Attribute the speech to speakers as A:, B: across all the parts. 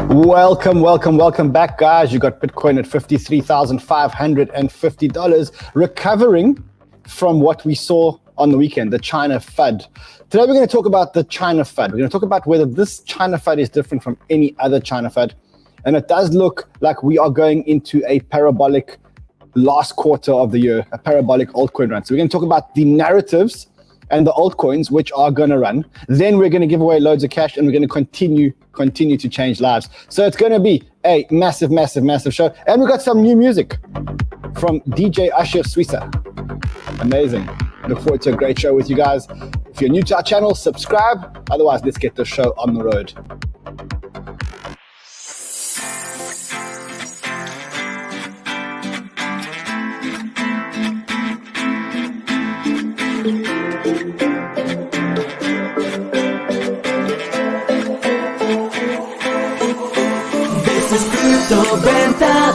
A: Welcome back, guys. You got Bitcoin at $53,550, recovering from what we saw on the weekend, the China FUD. Today, we're going to talk about the China FUD. We're going to talk about whether this China FUD is different from any other China FUD. And it does look like we are going into a parabolic last quarter of the year, a parabolic altcoin run. So we're going to talk about the narratives and the altcoins which are going to run. Then we're going to give away loads of cash, and we're going to continue to change lives. So it's going to be a massive show. And we've got some new music from DJ Asher Swissa. Amazing. Look forward to a great show with you guys. If you're new to our channel, subscribe. Otherwise, let's get the show on the road.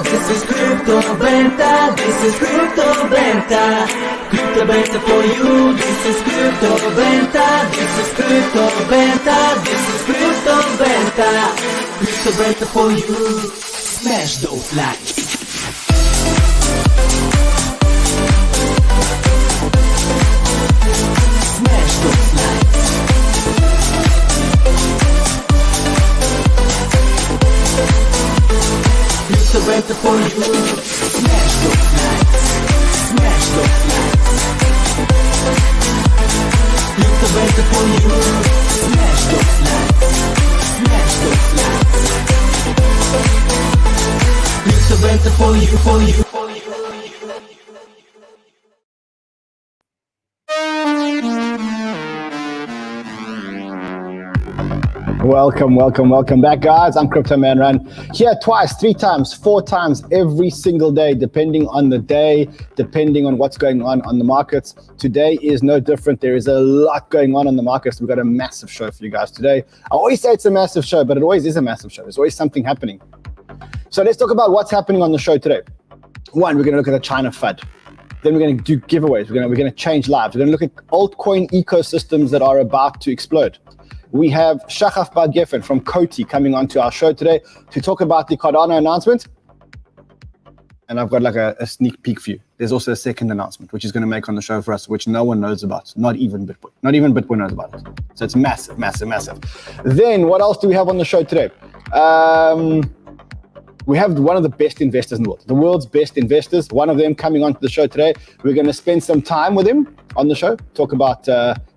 B: This is Crypto Banter, this is Crypto Banter. Crypto Banter for you, this is Crypto Banter, this is Crypto Banter, this is Crypto Banter. Crypto Banter for you, smash those likes. Smash those likes. Crypto Banter for you, smash those likes, smash those likes. Crypto Banter for you, smash those likes, smash those likes. Crypto Banter for you, for you.
A: Welcome back, guys. I'm Crypto Man Run, here twice, 3 times, 4 times every single day, depending on the day, depending on what's going on the markets. Today is no different. There is a lot going on the markets. We've got a massive show for you guys today. I always say it's a massive show, but it always is a massive show. There's always something happening. So let's talk about what's happening on the show today. One, we're going to look at the China FUD. Then we're going to do giveaways. We're going to change lives. We're going to look at altcoin ecosystems that are about to explode. We have Shahaf Bar-Geffen from COTI coming onto our show today to talk about the Cardano announcement. And I've got like a sneak peek for you. There's also a second announcement, which he's going to make on the show for us, which no one knows about. Not even Bitcoin. Not even Bitcoin knows about it. So it's massive. Then what else do we have on the show today? We have one of the best investors in the world's best investors. One of them coming onto the show today. We're going to spend some time with him on the show, talk about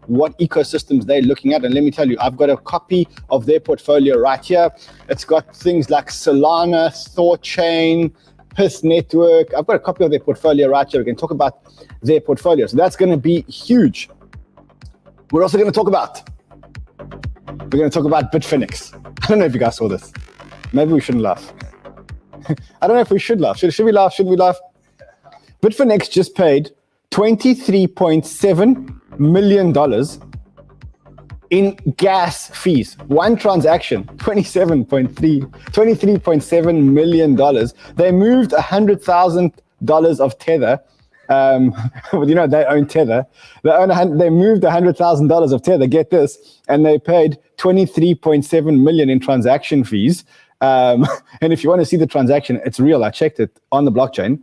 A: what ecosystems they're looking at. And let me tell you, I've got a copy of their portfolio right here. It's got things like Solana, Thorchain, Pith Network. I've got a copy of their portfolio right here. We can talk about their portfolio. So that's going to be huge. We're also going to talk about Bitfinex. I don't know if you guys saw this. Maybe we shouldn't laugh. I don't know if we should laugh. Should we laugh? Shouldn't we laugh? Bitfinex just paid $23.7 million in gas fees. One transaction, $23.7 million. They moved $100,000 of Tether. Well, you know, they own Tether. They moved $100,000 of Tether, get this, and they paid $23.7 million in transaction fees. And if you want to see the transaction, it's real. I checked it on the blockchain.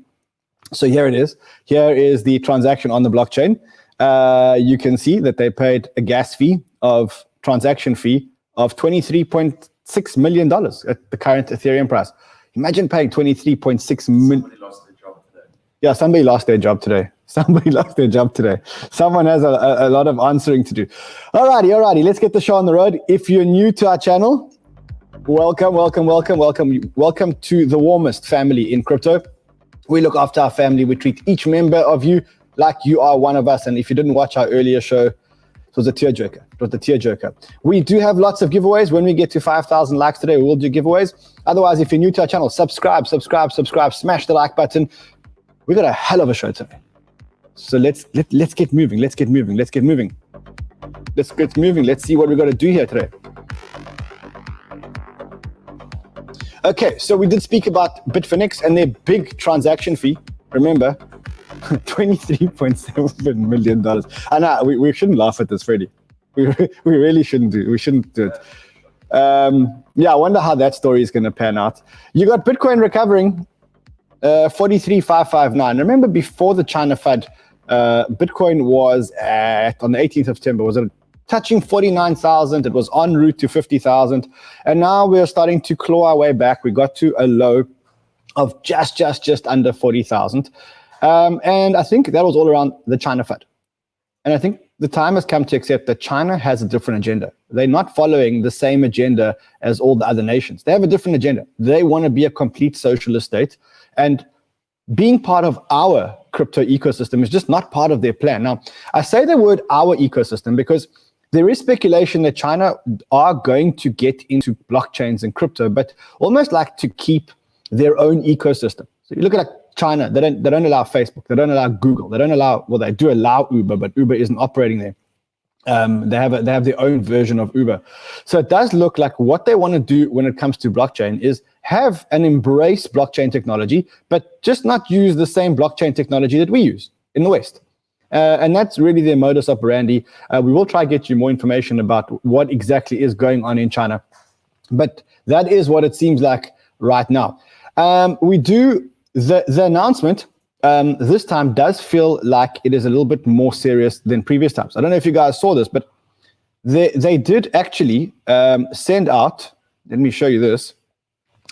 A: So here it is. Here is the transaction on the blockchain. You can see that they paid a gas transaction fee of $23.6 million at the current Ethereum price. Imagine paying $23.6 million. Somebody lost their job today. Yeah, somebody lost their job today. Someone has a lot of answering to do. Alrighty. Let's get the show on the road. If you're new to our channel, welcome to the warmest family in crypto. We look after our family. We treat each member of you like you are one of us. And if you didn't watch our earlier show, it was a tearjerker. We do have lots of giveaways. When we get to 5,000 likes today, we will do giveaways. Otherwise, if you're new to our channel, subscribe, smash the like button. We got a hell of a show today. So let's get moving. Let's get moving. Let's see what we got to do here today. Okay, so we did speak about Bitfinex and their big transaction fee. Remember, $23.7 million. I know we shouldn't laugh at this, Freddie. We really shouldn't do it. We shouldn't do it. I wonder how that story is going to pan out. You got Bitcoin recovering 43,559. Remember, before the China FUD, Bitcoin was on the 18th of September, was touching 49,000. It was en route to 50,000. And now we're starting to claw our way back. We got to a low of just under 40,000. And I think that was all around the China FUD. And I think the time has come to accept that China has a different agenda. They're not following the same agenda as all the other nations. They have a different agenda. They want to be a complete socialist state. And being part of our crypto ecosystem is just not part of their plan. Now, I say the word our ecosystem because there is speculation that China are going to get into blockchains and crypto, but almost like to keep their own ecosystem. So you look at China, they don't allow Facebook, they don't allow Google, they don't allow, well, they do allow Uber, but Uber isn't operating there. They have their own version of Uber. So it does look like what they want to do when it comes to blockchain is have and embrace blockchain technology, but just not use the same blockchain technology that we use in the West. And that's really their modus operandi. We will try to get you more information about what exactly is going on in China, but that is what it seems like right now. The announcement this time does feel like it is a little bit more serious than previous times. I don't know if you guys saw this, but they did actually send out, let me show you this,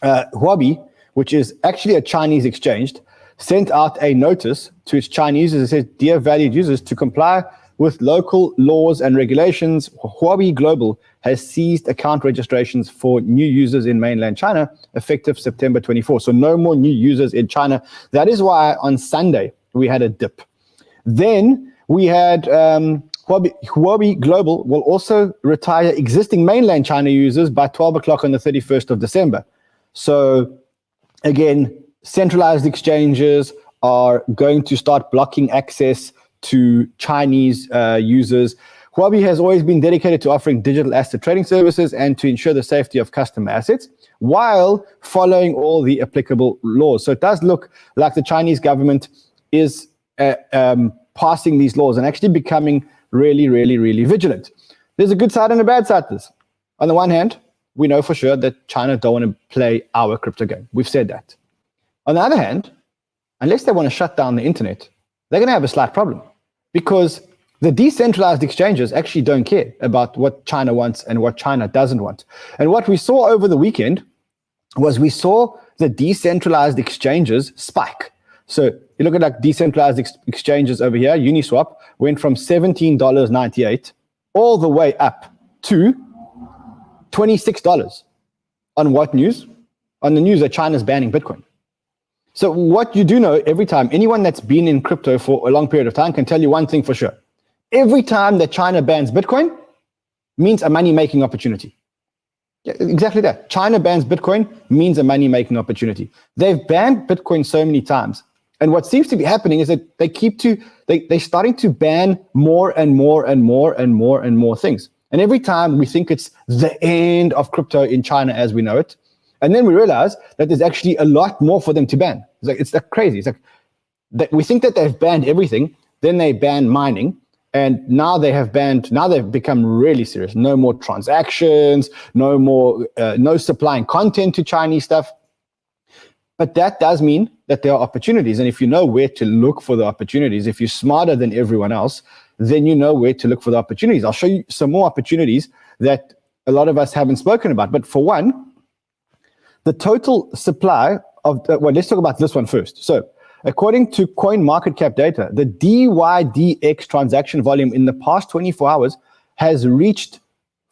A: Huobi, which is actually a Chinese exchange, sent out a notice to its Chinese users. It says, "Dear valued users, to comply with local laws and regulations, Huobi Global has ceased account registrations for new users in mainland China effective September 24. So no more new users in China. That is why on Sunday we had a dip. Then we had Huobi Global will also retire existing mainland China users by 12 o'clock on the 31st of December. So again, centralized exchanges are going to start blocking access to Chinese users. Huobi has always been dedicated to offering digital asset trading services and to ensure the safety of customer assets while following all the applicable laws. So it does look like the Chinese government is passing these laws and actually becoming really, really, really vigilant. There's a good side and a bad side to this. On the one hand, we know for sure that China don't want to play our crypto game. We've said that. On the other hand, unless they want to shut down the internet, they're going to have a slight problem because the decentralized exchanges actually don't care about what China wants and what China doesn't want. And what we saw over the weekend was we saw the decentralized exchanges spike. So you look at like decentralized exchanges over here, Uniswap went from $17.98 all the way up to $26. On what news? On the news that China's banning Bitcoin. So what you do know, every time, anyone that's been in crypto for a long period of time can tell you one thing for sure. Every time that China bans Bitcoin means a money-making opportunity. Yeah, exactly that. China bans Bitcoin means a money-making opportunity. They've banned Bitcoin so many times. And what seems to be happening is that they're starting to ban more and more and more and more and more things. And every time we think it's the end of crypto in China as we know it, and then we realize that there's actually a lot more for them to ban. It's like crazy. It's like we think that they've banned everything, then they ban mining, and now they've become really serious. No more transactions, no more, no supplying content to Chinese stuff. But that does mean that there are opportunities. And if you know where to look for the opportunities, if you're smarter than everyone else, then you know where to look for the opportunities. I'll show you some more opportunities that a lot of us haven't spoken about. But for one, the total supply of, let's talk about this one first. So according to CoinMarketCap data, the dYdX transaction volume in the past 24 hours has reached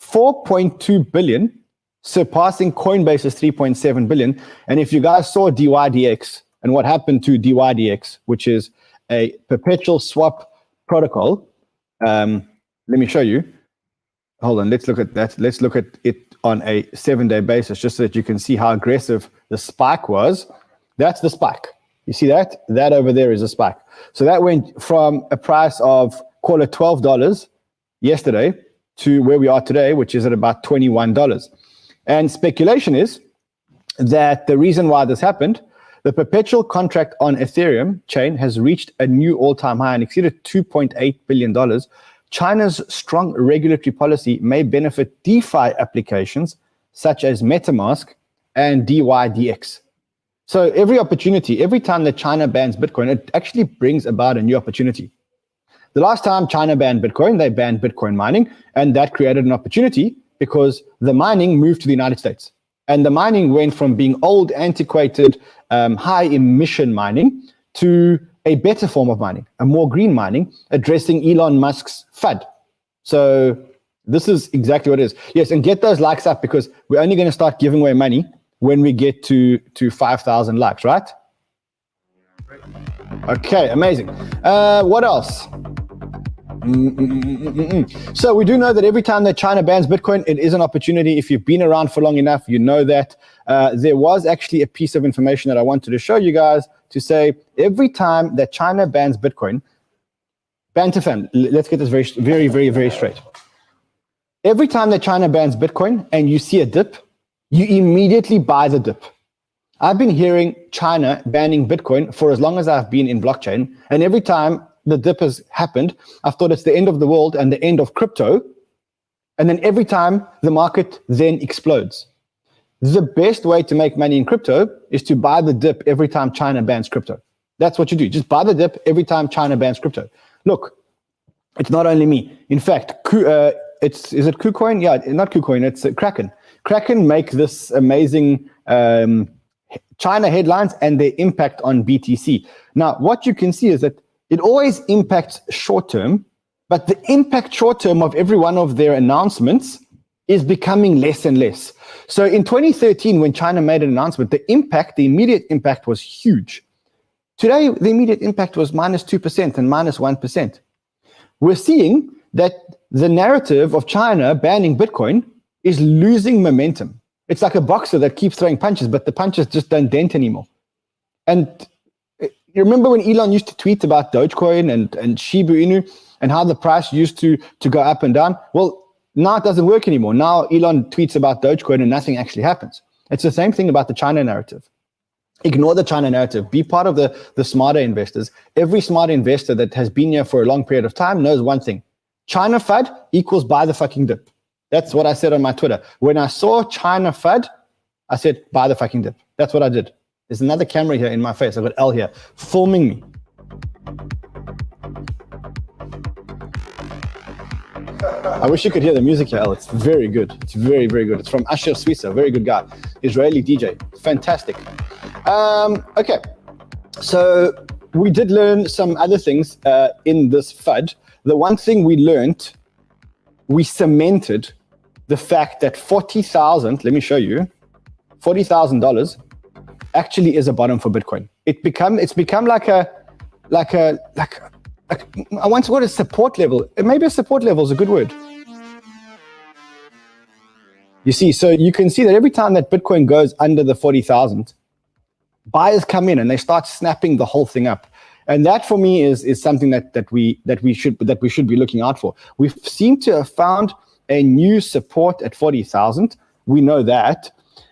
A: 4.2 billion, surpassing Coinbase's 3.7 billion. And if you guys saw dYdX and what happened to dYdX, which is a perpetual swap protocol, let me show you. Hold on, let's look at that. Let's look at it on a 7-day basis, just so that you can see how aggressive the spike was. That's the spike. You see that? That over there is a spike. So that went from a price of, call it $12 yesterday to where we are today, which is at about $21. And speculation is that the reason why this happened, the perpetual contract on Ethereum chain has reached a new all-time high and exceeded $2.8 billion. China's strong regulatory policy may benefit DeFi applications such as MetaMask and dYdX. So every opportunity, every time that China bans Bitcoin, it actually brings about a new opportunity. The last time China banned Bitcoin, they banned Bitcoin mining, and that created an opportunity because the mining moved to the United States. And the mining went from being old, antiquated, high emission mining to a better form of mining, a more green mining, addressing Elon Musk's FUD. So this is exactly what it is. Yes, and get those likes up because we're only going to start giving away money when we get to 5,000 likes, right? Okay, amazing. What else? So we do know that every time that China bans Bitcoin, it is an opportunity. If you've been around for long enough, you know that. There was actually a piece of information that I wanted to show you guys to say every time that China bans Bitcoin, Banter fam, let's get this very straight. Every time that China bans Bitcoin and you see a dip, you immediately buy the dip. I've been hearing China banning Bitcoin for as long as I've been in blockchain, and every time the dip has happened, I've thought it's the end of the world and the end of crypto, and then every time the market then explodes. The best way to make money in crypto is to buy the dip every time China bans crypto. That's what you do. Just buy the dip every time China bans crypto. Look, it's not only me. In fact, is it Kucoin? Yeah, not Kucoin, it's Kraken. Kraken make this amazing China headlines and their impact on BTC. Now, what you can see is that it always impacts short term, but the impact short term of every one of their announcements is becoming less and less. So in 2013, when China made an announcement, the immediate impact was huge. Today, the immediate impact was minus 2% and minus 1%. We're seeing that the narrative of China banning Bitcoin is losing momentum. It's like a boxer that keeps throwing punches, but the punches just don't dent anymore. And you remember when Elon used to tweet about Dogecoin and Shiba Inu and how the price used to go up and down? Well, now it doesn't work anymore. Now Elon tweets about Dogecoin and nothing actually happens. It's the same thing about the China narrative. Ignore the China narrative. Be part of the smarter investors. Every smart investor that has been here for a long period of time knows one thing. China FUD equals buy the fucking dip. That's what I said on my Twitter. When I saw China FUD, I said, buy the fucking dip. That's what I did. There's another camera here in my face. I've got L here, filming me. I wish you could hear the music here, L. It's very good. It's very good. It's from Asher Swissa, very good guy. Israeli DJ, fantastic. Okay, so we did learn some other things in this FUD. The one thing we learned, we cemented the fact that 40,000, let me show you, $40,000 actually is a bottom for Bitcoin. It's become like I once got a support level. Maybe a support level is a good word. You see, so you can see that every time that Bitcoin goes under the 40,000, buyers come in and they start snapping the whole thing up. And that for me is something that we should be looking out for. We seem to have found a new support at 40,000. We know that.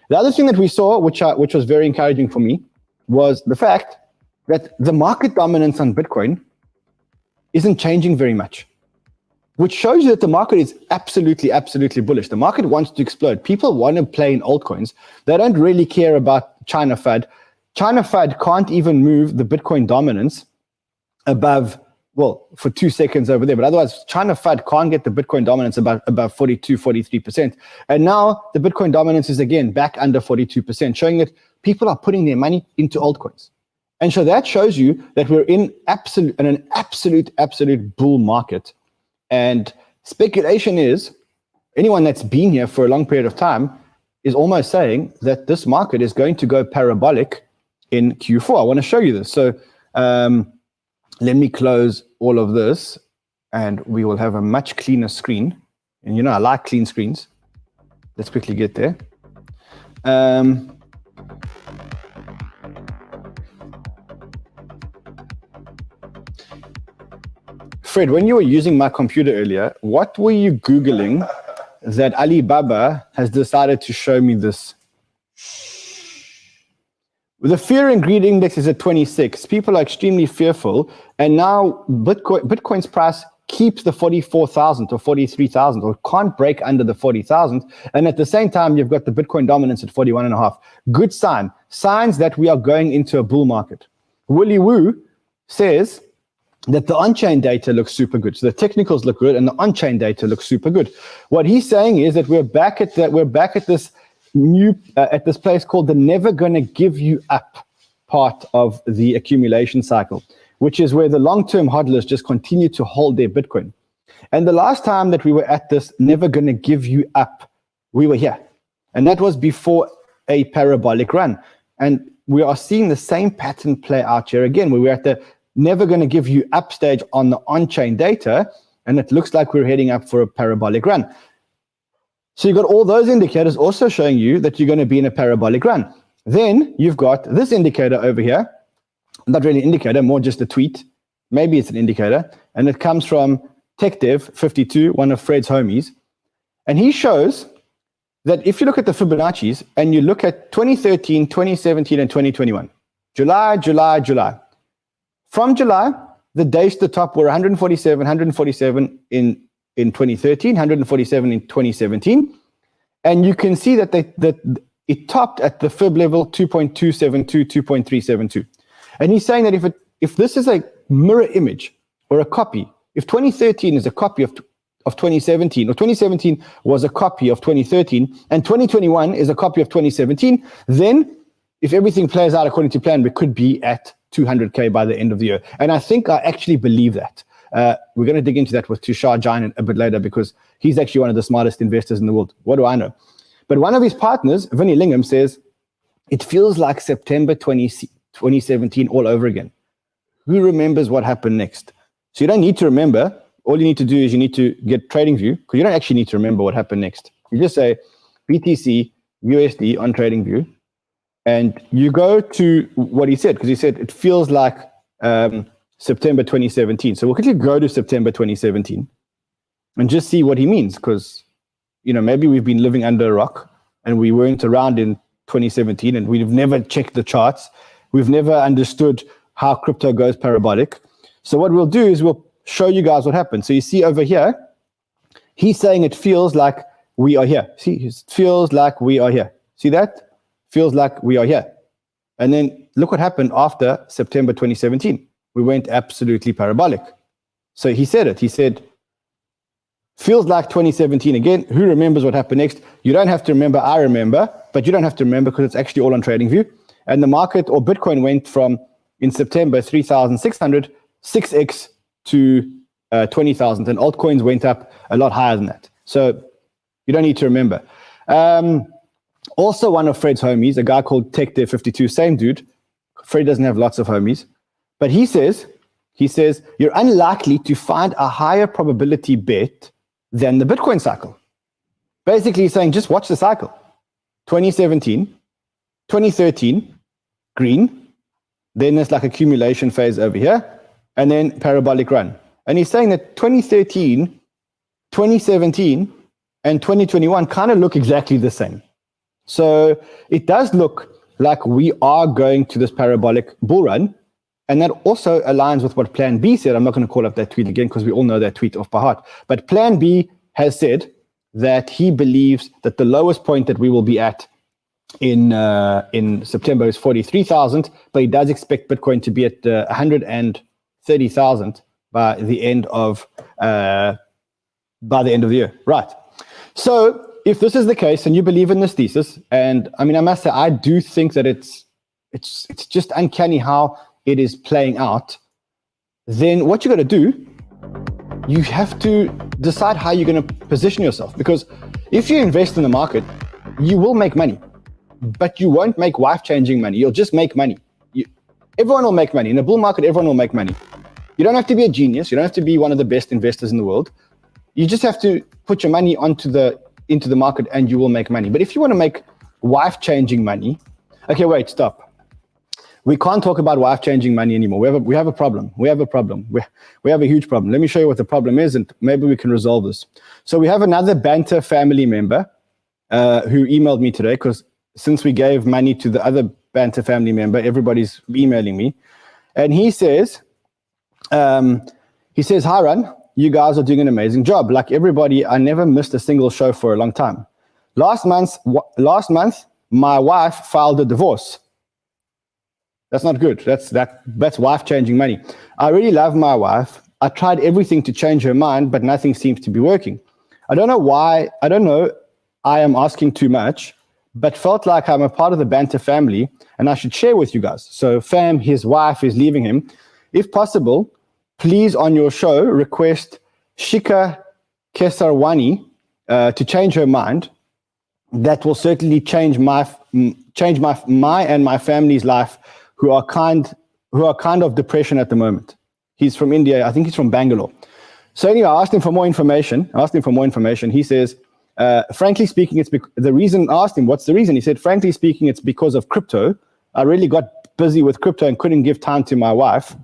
A: The other thing that we saw, which was very encouraging for me, was the fact that the market dominance on Bitcoin isn't changing very much, which shows you that the market is absolutely bullish. The market wants to explode. People want to play in altcoins. They don't really care about China FUD. China FUD can't even move the Bitcoin dominance above, well, for 2 seconds over there. But otherwise, China FUD can't get the Bitcoin dominance above 42, 43%. And now the Bitcoin dominance is again back under 42%, showing that people are putting their money into altcoins. And so that shows you that we're in an absolute bull market. And speculation is, anyone that's been here for a long period of time is almost saying that this market is going to go parabolic in Q4. I want to show you this. So let me close all of this and we will have a much cleaner screen. And you know, I like clean screens. Let's quickly get there. Fred, when you were using my computer earlier, what were you Googling that Alibaba has decided to show me this? The fear and greed index is at 26. People are extremely fearful. And now Bitcoin's price keeps the 44,000 or 43,000 or can't break under the 40,000. And at the same time, you've got the Bitcoin dominance at 41.5. Good sign. Signs that we are going into a bull market. Willy Woo says that the on-chain data looks super good. So the technicals look good and the on-chain data looks super good. What he's saying is that we're back at this new at this place called the never gonna give you up part of the accumulation cycle, which is where the long-term hodlers just continue to hold their Bitcoin. And the last time that we were at this never gonna give you up, we were here. And that was before a parabolic run. And we are seeing the same pattern play out here again, where we're at the never going to give you up stage on the on-chain data, and it looks like we're heading up for a parabolic run. So you've got all those indicators also showing you that you're going to be in a parabolic run. Then you've got this indicator over here, not really an indicator, more just a tweet. Maybe it's an indicator, and it comes from TechDev 52, one of Fred's homies, and he shows that if you look at the Fibonacci's and you look at 2013, 2017, and 2021, July. From July, the days to the top were 147 in 2013, 147 in 2017. And you can see that it topped at the fib level 2.272, 2.372. And he's saying that if this is a mirror image or a copy, if 2013 is a copy of 2017, or 2017 was a copy of 2013, and 2021 is a copy of 2017, then if everything plays out according to plan, we could be at 200K by the end of the year. And I think I actually believe that. We're going to dig into that with Tushar Jain a bit later, because he's actually one of the smartest investors in the world. What do I know? But one of his partners, Vinny Lingham, says, it feels like September 2017 all over again. Who remembers what happened next? So you don't need to remember. All you need to do is you need to get TradingView, because you don't actually need to remember what happened next. You just say BTC USD on TradingView, and you go to what he said, because he said it feels like September 2017. So we'll quickly go to September 2017 and just see what he means, because maybe we've been living under a rock and we weren't around in 2017 and we've never checked the charts. We've never understood how crypto goes parabolic. So what we'll do is we'll show you guys what happened. So you see over here, he's saying it feels like we are here. See, it feels like we are here. See that? Feels like we are here. And then look what happened after September 2017. We went absolutely parabolic. So he said it. He said, feels like 2017 again. Who remembers what happened next? You don't have to remember. I remember, but you don't have to remember because it's actually all on TradingView. And the market, or Bitcoin, went from, in September, 3,600, 6x to 20,000. And altcoins went up a lot higher than that. So you don't need to remember. Also, one of Fred's homies, a guy called TechDev 52, same dude. Fred doesn't have lots of homies, but he says, you're unlikely to find a higher probability bet than the Bitcoin cycle. Basically, he's saying, just watch the cycle. 2017, 2013, green. Then there's like accumulation phase over here, and then parabolic run. And he's saying that 2013, 2017, and 2021 kind of look exactly the same. So it does look like we are going to this parabolic bull run. And that also aligns with what Plan B said. I'm not going to call up that tweet again because we all know that tweet off by heart. But Plan B has said that he believes that the lowest point that we will be at in September is 43,000, but he does expect Bitcoin to be at 130,000 by the end of the year. Right. So if this is the case and you believe in this thesis, and I mean, I must say, I do think that it's just uncanny how it is playing out, then what you got to do, you have to decide how you're going to position yourself. Because if you invest in the market, you will make money, but you won't make life-changing money. You'll just make money. Everyone will make money. In a bull market, everyone will make money. You don't have to be a genius. You don't have to be one of the best investors in the world. You just have to put your money into the market and you will make money. But if you want to make life-changing money, okay, wait, stop. We can't talk about life-changing money anymore. We have a problem. We have a problem. We have a huge problem. Let me show you what the problem is, and maybe we can resolve this. So we have another Banter family member who emailed me today, because since we gave money to the other Banter family member, everybody's emailing me. And he says, hi, Ron. you guys are doing an amazing job. Like everybody, I never missed a single show for a long time. Last month, my wife filed a divorce. That's not good. That's wife changing money. I really love my wife. I tried everything to change her mind, but nothing seems to be working. I don't know why. I don't know. I am asking too much, but felt like I'm a part of the Banter family and I should share with you guys. So fam, his wife is leaving him. If possible, please on your show request Shika Kesarwani to change her mind. That will certainly change my and my family's life, who are kind of depression at the moment. He's from India. I think he's from Bangalore. So anyway, I asked him for more information. He says, frankly speaking, the reason. I asked him, what's the reason? He said, frankly speaking, it's because of crypto. I really got busy with crypto and couldn't give time to my wife.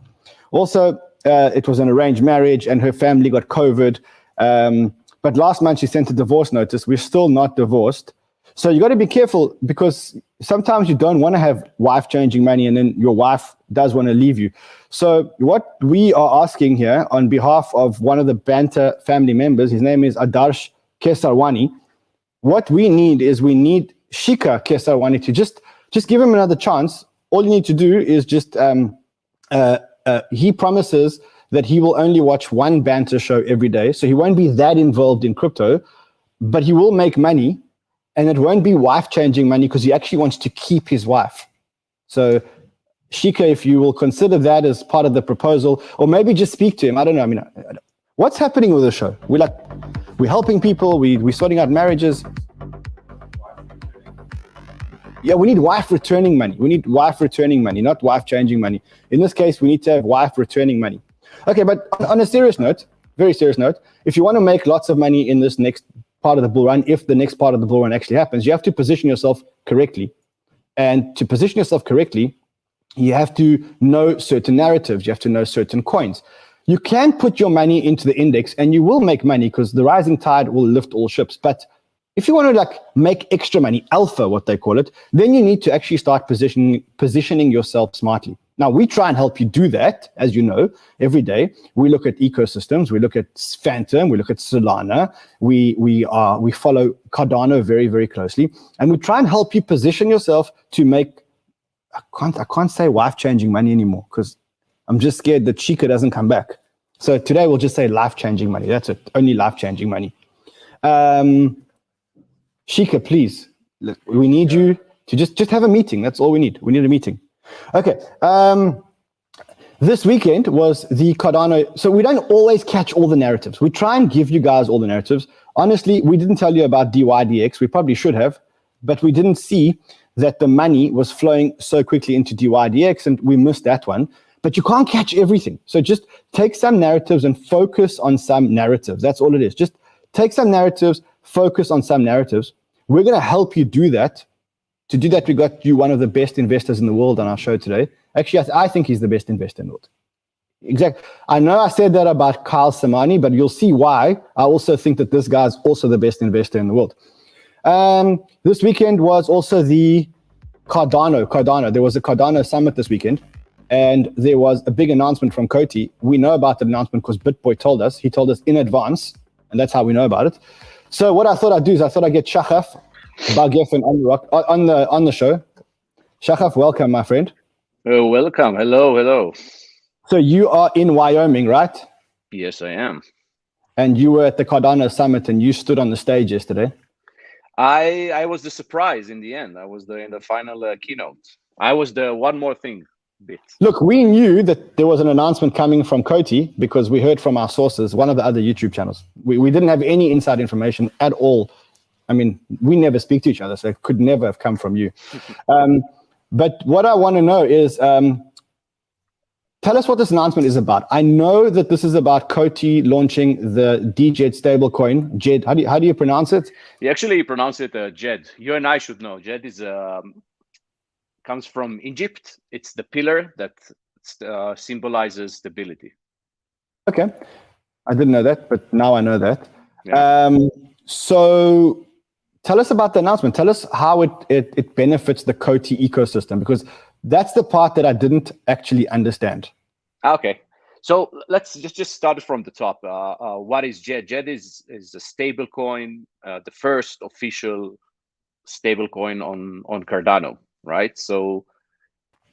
A: Also, it was an arranged marriage and her family got COVID. But last month she sent a divorce notice. We're still not divorced. So you got to be careful, because sometimes you don't want to have wife changing money and then your wife does want to leave you. So what we are asking here on behalf of one of the Banter family members, his name is Adarsh Kesarwani. What we need Shika Kesarwani to just give him another chance. All you need to do is just, he promises that he will only watch one Banter show every day. So he won't be that involved in crypto, but he will make money. And it won't be wife-changing money because he actually wants to keep his wife. So, Shika, if you will consider that as part of the proposal, or maybe just speak to him. I don't know. I mean, what's happening with the show? We're helping people. We're sorting out marriages. Yeah, we need wife returning money. We need wife returning money, not wife-changing money. In this case, we need to have wife returning money. Okay, but on a serious note, very serious note, if you want to make lots of money in this next part of the bull run, if the next part of the bull run actually happens, you have to position yourself correctly. And to position yourself correctly, you have to know certain narratives. You have to know certain coins. You can put your money into the index and you will make money because the rising tide will lift all ships. But if you want to make extra money, alpha, what they call it, then you need to actually start positioning yourself smartly. Now, we try and help you do that, as you know, every day. We look at ecosystems, we look at Phantom, we look at Solana, we follow Cardano very, very closely, and we try and help you position yourself to make, I can't say wife-changing money anymore, because I'm just scared that Shika doesn't come back. So today we'll just say life-changing money. That's it, only life-changing money. Shika, please, we need you to just have a meeting. That's all we need. We need a meeting. Okay, this weekend was the Cardano. So we don't always catch all the narratives. We try and give you guys all the narratives. Honestly, we didn't tell you about dYdX. We probably should have, but we didn't see that the money was flowing so quickly into dYdX, and we missed that one. But you can't catch everything. So just take some narratives and focus on some narratives. That's all it is. Just take some narratives, focus on some narratives. We're going to help you do that. To do that, we got you one of the best investors in the world on our show today. Actually, I think he's the best investor in the world. Exactly. I know I said that about Kyle Samani, but you'll see why. I also think that this guy's also the best investor in the world. This weekend was also the Cardano. There was a Cardano Summit this weekend, and there was a big announcement from COTI. We know about the announcement because BitBoy told us. He told us in advance, and that's how we know about it. So what I thought I'd do is I thought I'd get Shahaf Bar-Geffen on the show. Shahaf, welcome, my friend.
C: Welcome. Hello.
A: So you are in Wyoming, right?
C: Yes, I am.
A: And you were at the Cardano Summit and you stood on the stage yesterday.
C: I was the surprise in the end. I was in the final keynote. I was the one more thing bit.
A: Look, we knew that there was an announcement coming from COTI because we heard from our sources, one of the other YouTube channels. We didn't have any inside information at all. I mean, we never speak to each other, so it could never have come from you. But what I want to know is, tell us what this announcement is about. I know that this is about COTI launching the DJED stablecoin. JED, how do you pronounce it?
C: You actually pronounce it JED. You and I should know. JED is comes from Egypt. It's the pillar that symbolizes stability.
A: Okay, I didn't know that, but now I know that.
C: Yeah.
A: So tell us about the announcement. Tell us how it benefits the COTI ecosystem, because that's the part that I didn't actually understand.
C: Okay. So let's just start from the top. What is JED? JED is a stable coin, the first official stable coin on Cardano, right? So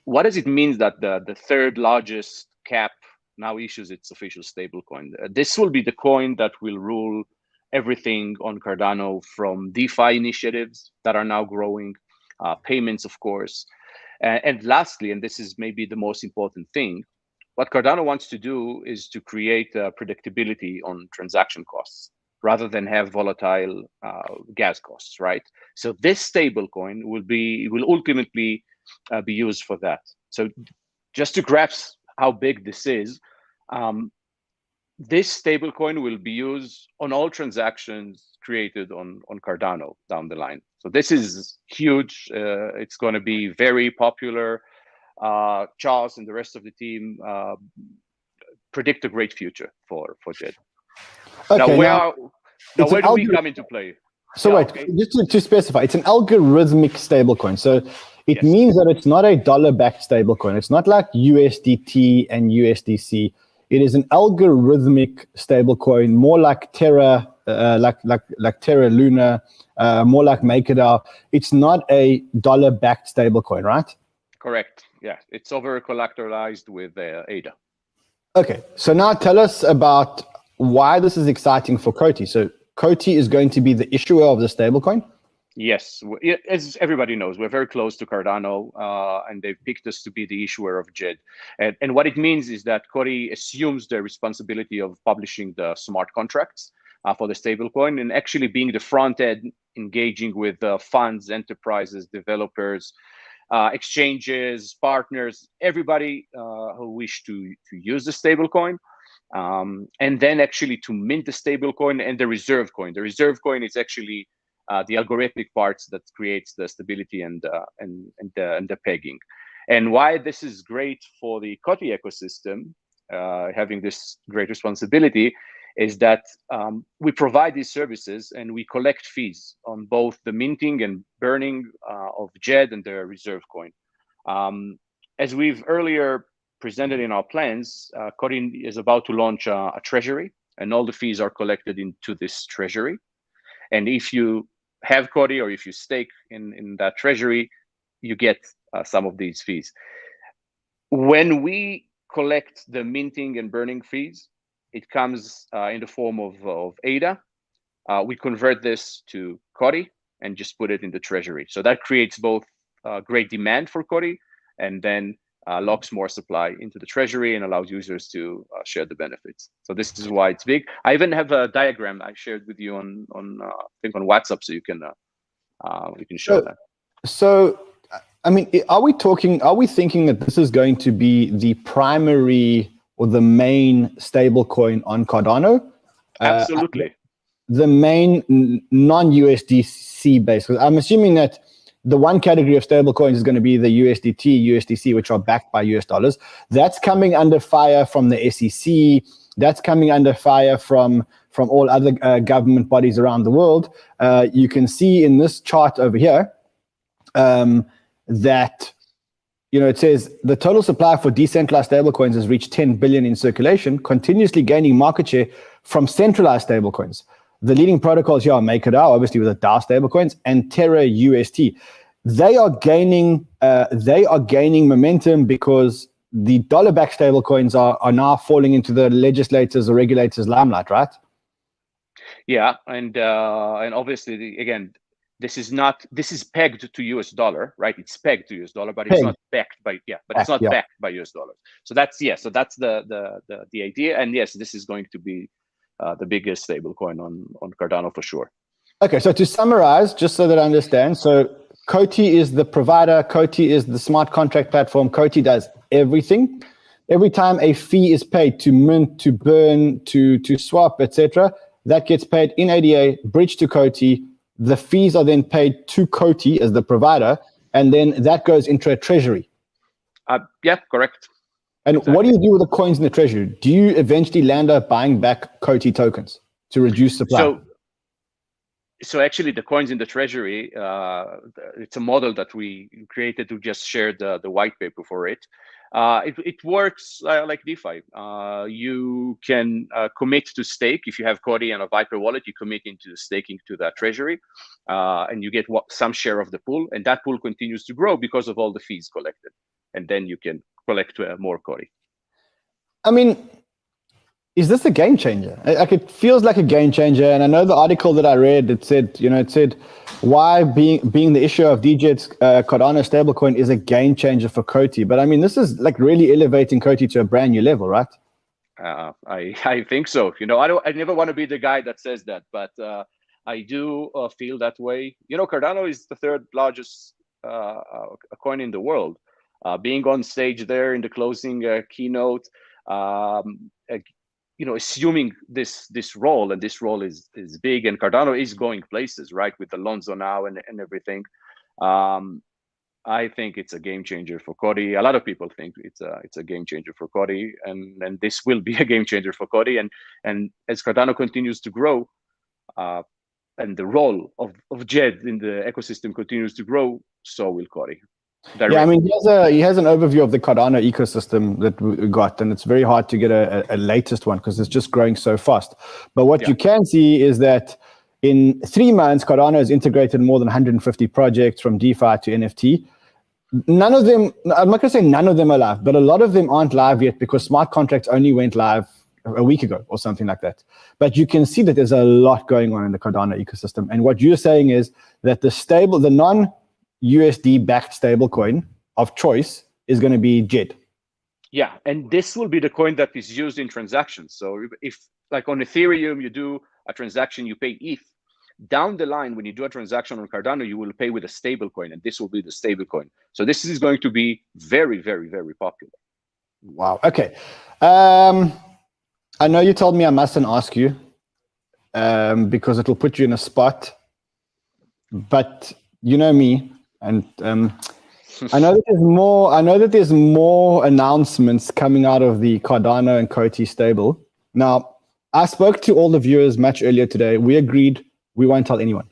C: what does it mean that the third largest cap now issues its official stable coin? This will be the coin that will rule everything on Cardano, from DeFi initiatives that are now growing, payments, of course. And lastly, and this is maybe the most important thing, what Cardano wants to do is to create predictability on transaction costs rather than have volatile gas costs, right? So this stable coin will ultimately be used for that. So just to grasp how big this is, this stablecoin will be used on all transactions created on Cardano down the line. So this is huge. It's going to be very popular. Charles and the rest of the team predict a great future for JED.
A: Okay,
C: now where do we come into play?
A: So wait, just to specify, it's an algorithmic stablecoin. So it means that it's not a dollar-backed stablecoin. It's not like USDT and USDC. It is an algorithmic stablecoin, more like Terra, like Terra Luna, more like MakerDAO. It's not a dollar-backed stablecoin, right?
C: Correct. Yeah, it's over-collateralized with ADA.
A: Okay, so now tell us about why this is exciting for COTI. So COTI is going to be the issuer of the stablecoin?
C: Yes, as everybody knows, we're very close to Cardano, and they've picked us to be the issuer of JED. And what it means is that COTI assumes the responsibility of publishing the smart contracts for the stablecoin, and actually being the front end, engaging with funds, enterprises, developers, exchanges, partners, everybody who wish to use the stablecoin. And then actually to mint the stablecoin and the reserve coin. The reserve coin is actually the algorithmic parts that creates the stability and the pegging. And why this is great for the COTI ecosystem, having this great responsibility, is that we provide these services and we collect fees on both the minting and burning of JED and the reserve coin. As we've earlier presented in our plans, COTI is about to launch a treasury, and all the fees are collected into this treasury. And if you have COTI or if you stake in that treasury, you get some of these fees. When we collect the minting and burning fees, it comes in the form of ADA. We convert this to COTI and just put it in the treasury. So that creates both great demand for COTI and then locks more supply into the treasury and allows users to share the benefits. So this is why it's big. I even have a diagram I shared with you on I think on WhatsApp, so you can show that.
A: So, I mean, are we thinking that this is going to be the primary or the main stable coin on Cardano?
C: Absolutely.
A: The main non-USDC base. Because I'm assuming that the one category of stable coins is going to be the USDT, USDC, which are backed by US dollars. That's coming under fire from the SEC. That's coming under fire from all other government bodies around the world. You can see in this chart over here that it says the total supply for decentralized stablecoins has reached 10 billion in circulation, continuously gaining market share from centralized stablecoins. The leading protocols here are MakerDAO, obviously with the DAO stablecoins, and Terra UST. They are gaining momentum because the dollar-backed stablecoins are now falling into the legislators or regulators' limelight, right?
C: Yeah, and obviously, again, this is pegged to US dollar, right? It's pegged to US dollar, but it's not backed by backed by US dollars. So that's the idea, and yes, this is going to be the biggest stablecoin on Cardano for sure.
A: Okay, so to summarize, just so that I understand, so COTI is the provider, COTI is the smart contract platform, COTI does everything. Every time a fee is paid to mint, to burn, to swap, etc., that gets paid in ADA, bridged to COTI. The fees are then paid to COTI as the provider, and then that goes into a treasury.
C: Yeah, correct.
A: And exactly. What do you do with the coins in the treasury? Do you eventually land up buying back COTI tokens to reduce supply?
C: So actually, the coins in the treasury, it's a model that we created to just share the white paper for it. It works like DeFi. You can commit to stake. If you have COTI and a Viper wallet, you commit into staking to that treasury, and you get some share of the pool, and that pool continues to grow because of all the fees collected. And then you can collect more COTI.
A: I mean, is this a game changer? Like, it feels like a game changer. And I know the article that I read, it said why being the issue of DJED's Cardano stablecoin is a game changer for COTI. But I mean, this is like really elevating COTI to a brand new level, right?
C: I think so. I never want to be the guy that says that, but I do feel that way. Cardano is the third largest coin in the world. Being on stage there in the closing keynote, assuming this role, and this role is big, and Cardano is going places, right, with Alonso now and everything. I think it's a game changer for COTI. A lot of people think it's a game changer for COTI, and this will be a game changer for COTI. And as Cardano continues to grow, and the role of DJED in the ecosystem continues to grow, so will COTI. Directly.
A: Yeah, I mean, he has an overview of the Cardano ecosystem that we got, and it's very hard to get a latest one because it's just growing so fast. But what you can see is that in 3 months, Cardano has integrated more than 150 projects from DeFi to NFT. None of them, I'm not going to say none of them are live, but a lot of them aren't live yet because smart contracts only went live a week ago or something like that. But you can see that there's a lot going on in the Cardano ecosystem. And what you're saying is that the non-USD backed stablecoin of choice is going to be DJED.
C: Yeah, and this will be the coin that is used in transactions. So if like on Ethereum, you do a transaction, you pay ETH. Down the line, when you do a transaction on Cardano, you will pay with a stable coin, and this will be the stable coin. So this is going to be very, very, very popular.
A: Wow. Okay. I know you told me I mustn't ask you because it'll put you in a spot, but you know me, and I know that there's more announcements coming out of the Cardano and COTI stable. Now, I spoke to all the viewers much earlier today. We agreed we won't tell anyone.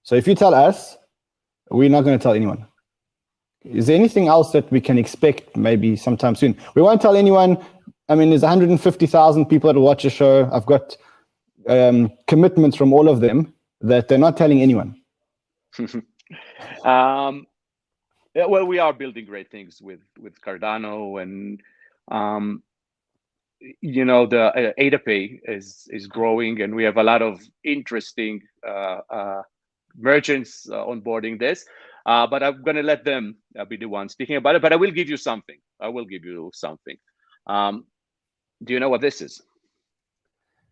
A: So if you tell us, we're not going to tell anyone. Is there anything else that we can expect maybe sometime soon? We won't tell anyone. I mean, there's 150,000 people that watch the show. I've got commitments from all of them that they're not telling anyone.
C: Well, we are building great things with Cardano, and the AdaPay is growing, and we have a lot of interesting merchants onboarding this. But I'm going to let them be the ones speaking about it. But I will give you something. Do you know what this is?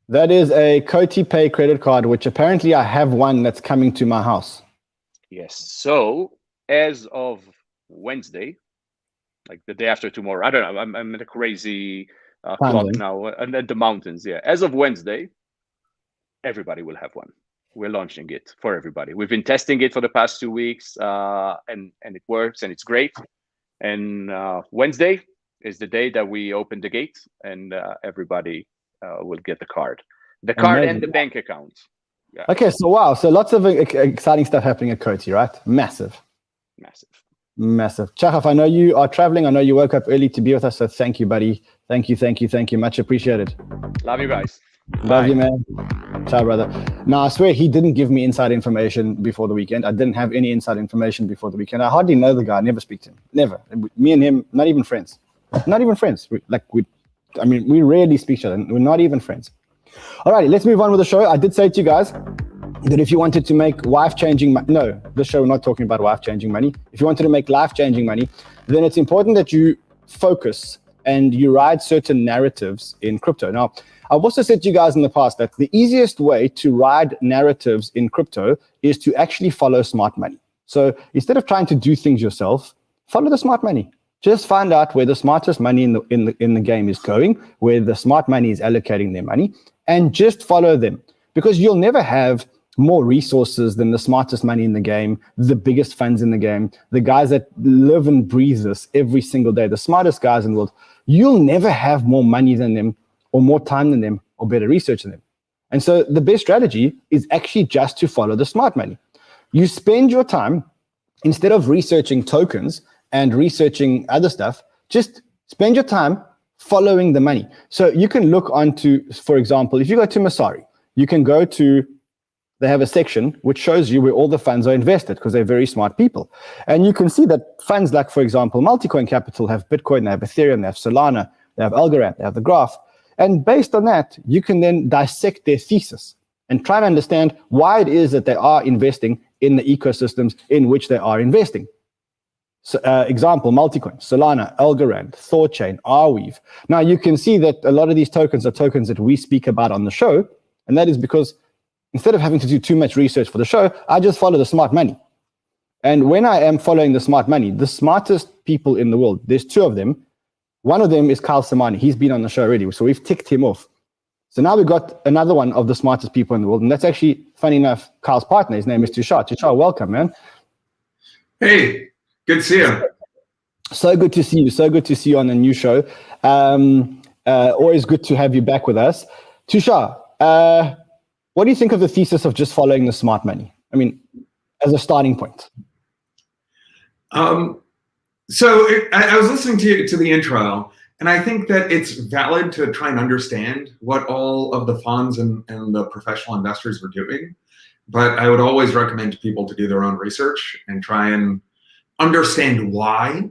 A: That is a COTI Pay credit card, which apparently I have one that's coming to my house.
C: Yes. So as of Wednesday, like the day after tomorrow, I don't know. I'm at a crazy clock now, and at the mountains. Yeah. As of Wednesday, everybody will have one. We're launching it for everybody. We've been testing it for the past 2 weeks, and it works, and it's great. And Wednesday is the day that we open the gate, and everybody will get the card. The card Amazing. And the bank account. Yeah.
A: Okay, so wow. So lots of exciting stuff happening at COTI, right? Massive. Shahaf, I know you are traveling. I know you woke up early to be with us, so thank you, buddy. Thank you. Much appreciated.
C: Love you guys.
A: Love you, man. Ciao, brother. Now, I swear he didn't give me inside information before the weekend. I didn't have any inside information before the weekend. I hardly know the guy. I never speak to him. Never. Me and him, not even friends. We rarely speak to each other. We're not even friends. All right, let's move on with the show. I did say to you guys that if you wanted to make life-changing money, no, this show we're not talking about life-changing money. If you wanted to make life-changing money, then it's important that you focus and you ride certain narratives in crypto. Now, I've also said to you guys in the past that the easiest way to ride narratives in crypto is to actually follow smart money. So instead of trying to do things yourself, follow the smart money. Just find out where the smartest money in the game is going, where the smart money is allocating their money, and just follow them. Because you'll never have more resources than the smartest money in the game, the biggest funds in the game, the guys that live and breathe this every single day, the smartest guys in the world. You'll never have more money than them, or more time than them, or better research than them. And so the best strategy is actually just to follow the smart money. You spend your time, instead of researching tokens and researching other stuff, just Spend your time following the money. So you can look onto, for example, if you go to Messari, you can go to, they have a section which shows you where all the funds are invested because they're very smart people. And you can see that funds like, for example, Multicoin Capital have Bitcoin, they have Ethereum, they have Solana, they have Algorand, they have the Graph. And based on that, you can then dissect their thesis and try and understand why it is that they are investing in the ecosystems in which they are investing. So, example, Multicoin, Solana, Algorand, Thorchain, Arweave. Now you can see that a lot of these tokens are tokens that we speak about on the show, and that is because instead of having to do too much research for the show, I just follow the smart money. And when I am following the smart money, the smartest people in the world, there's two of them. One of them is Kyle Samani. He's been on the show already, so we've ticked him off. So now we've got another one of the smartest people in the world, and that's actually, funny enough, Kyle's partner. His name is Tushar. Tushar, welcome, man.
D: Hey, good to see you.
A: So good to see you. So good to see you on a new show. Always good to have you back with us. Tushar, what do you think of the thesis of just following the smart money? I mean, as a starting point.
D: I was listening to the intro, and I think that it's valid to try and understand what all of the funds and the professional investors were doing. But I would always recommend to people to do their own research and try and understand why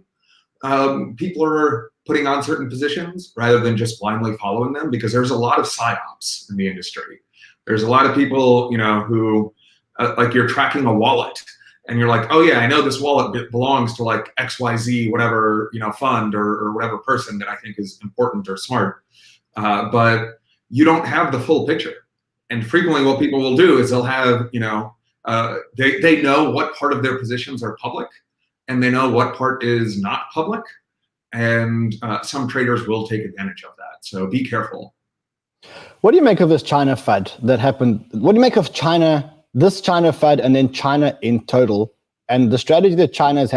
D: people are putting on certain positions rather than just blindly following them, because there's a lot of psyops in the industry. There's a lot of people, who like you're tracking a wallet and you're like, oh yeah, I know this wallet belongs to like XYZ, whatever, fund or whatever person that I think is important or smart. But you don't have the full picture. And frequently what people will do is they'll have, they know what part of their positions are public and they know what part is not public. And some traders will take advantage of that. So be careful.
A: What do you make of this China FUD that happened? What do you make of China, this China FUD, and then China in total, and the strategy that China is,